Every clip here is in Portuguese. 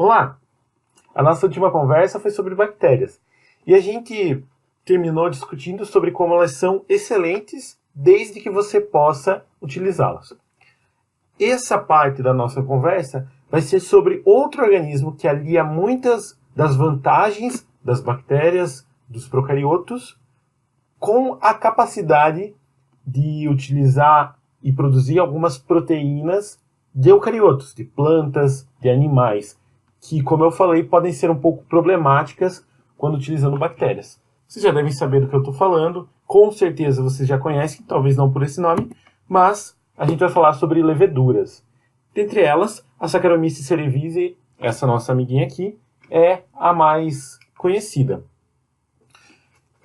Olá! A nossa última conversa foi sobre bactérias e a gente terminou discutindo sobre como elas são excelentes desde que você possa utilizá-las. Essa parte da nossa conversa vai ser sobre outro organismo que alia muitas das vantagens das bactérias, dos procariotos, com a capacidade de utilizar e produzir algumas proteínas de eucariotos, de plantas, de animais, que, como eu falei, podem ser um pouco problemáticas quando utilizando bactérias. Vocês já devem saber do que eu estou falando, com certeza vocês já conhecem, talvez não por esse nome, mas a gente vai falar sobre leveduras. Dentre elas, a Saccharomyces cerevisiae, essa nossa amiguinha aqui, é a mais conhecida.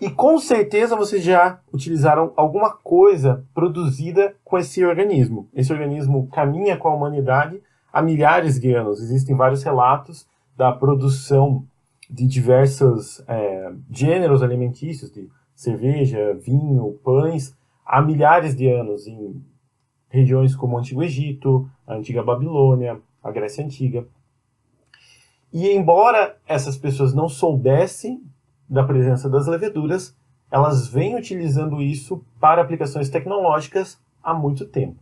E com certeza vocês já utilizaram alguma coisa produzida com esse organismo. Esse organismo caminha com a humanidade há milhares de anos. Existem vários relatos da produção de diversos gêneros alimentícios, de cerveja, vinho, pães, há milhares de anos em regiões como o Antigo Egito, a Antiga Babilônia, a Grécia Antiga. E embora essas pessoas não soubessem da presença das leveduras, elas vêm utilizando isso para aplicações tecnológicas há muito tempo.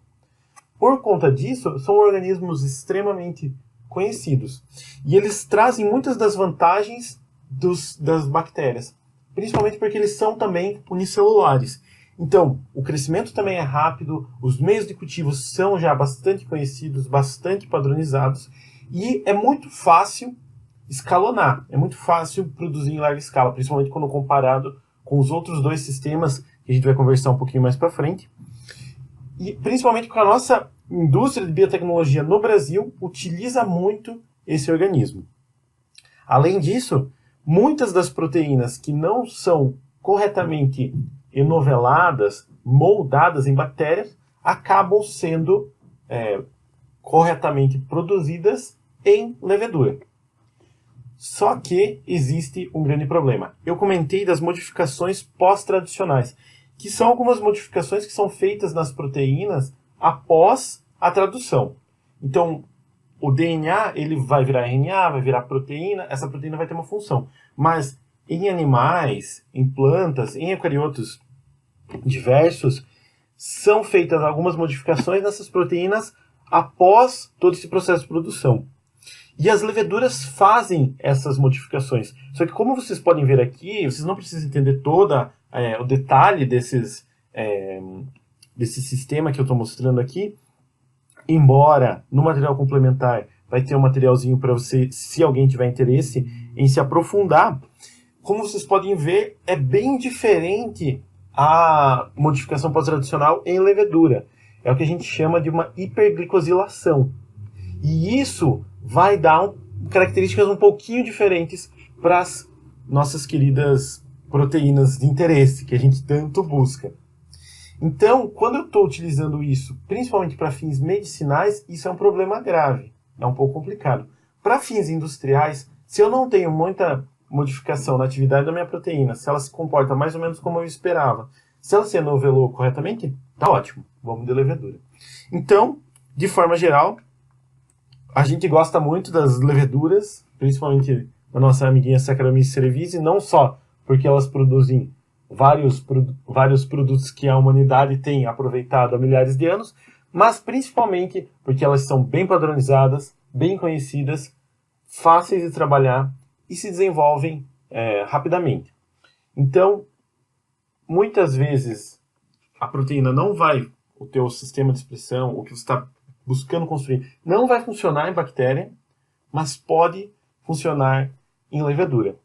Por conta disso, são organismos extremamente conhecidos. E eles trazem muitas das vantagens das bactérias, principalmente porque eles são também unicelulares. Então, o crescimento também é rápido, os meios de cultivo são já bastante conhecidos, bastante padronizados, e é muito fácil escalonar. É muito fácil produzir em larga escala, principalmente quando comparado com os outros dois sistemas que a gente vai conversar um pouquinho mais para frente. E principalmente porque a nossa indústria de biotecnologia no Brasil utiliza muito esse organismo. Além disso, muitas das proteínas que não são corretamente enoveladas, moldadas em bactérias, acabam sendo corretamente produzidas em levedura. Só que existe um grande problema. Eu comentei das modificações pós-traducionais, que são algumas modificações que são feitas nas proteínas após a tradução. Então, o DNA ele vai virar RNA, vai virar proteína, essa proteína vai ter uma função. Mas em animais, em plantas, em eucariotos diversos, são feitas algumas modificações nessas proteínas após todo esse processo de produção. E as leveduras fazem essas modificações. Só que como vocês podem ver aqui, vocês não precisam entender todo o detalhe desse sistema que eu estou mostrando aqui. Embora no material complementar vai ter um materialzinho para você, se alguém tiver interesse em se aprofundar. Como vocês podem ver, é bem diferente a modificação pós-traducional em levedura. É o que a gente chama de uma hiperglicosilação. E isso vai dar características um pouquinho diferentes para as nossas queridas proteínas de interesse, que a gente tanto busca. Então, quando eu estou utilizando isso, principalmente para fins medicinais, isso é um problema grave, é um pouco complicado. Para fins industriais, se eu não tenho muita modificação na atividade da minha proteína, se ela se comporta mais ou menos como eu esperava, se ela se enovelou corretamente, tá ótimo, vamos de levedura. Então, de forma geral, a gente gosta muito das leveduras, principalmente da nossa amiguinha Saccharomyces cerevisiae, não só porque elas produzem vários produtos que a humanidade tem aproveitado há milhares de anos, mas principalmente porque elas são bem padronizadas, bem conhecidas, fáceis de trabalhar e se desenvolvem rapidamente. Então, muitas vezes a proteína não vai, o teu sistema de expressão, o que você está buscando construir, não vai funcionar em bactéria, mas pode funcionar em levedura.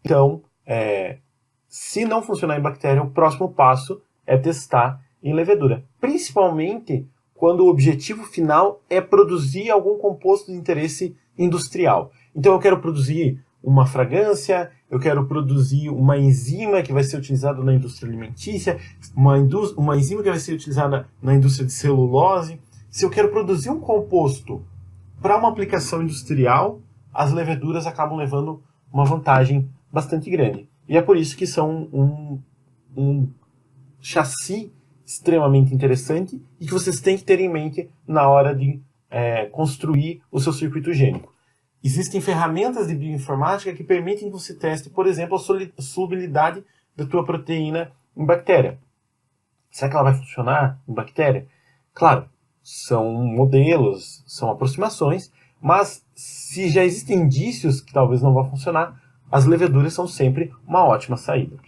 Então, se não funcionar em bactéria, o próximo passo é testar em levedura. Principalmente quando o objetivo final é produzir algum composto de interesse industrial. Então eu quero produzir uma fragrância, eu quero produzir uma enzima que vai ser utilizada na indústria alimentícia, uma enzima que vai ser utilizada na indústria de celulose. Se eu quero produzir um composto para uma aplicação industrial, as leveduras acabam levando uma vantagem bastante grande. E é por isso que são um chassi extremamente interessante e que vocês têm que ter em mente na hora de construir o seu circuito gênico. Existem ferramentas de bioinformática que permitem que você teste, por exemplo, a solubilidade da tua proteína em bactéria. Será que ela vai funcionar em bactéria? Claro, são modelos, são aproximações, mas se já existem indícios que talvez não vá funcionar, as leveduras são sempre uma ótima saída.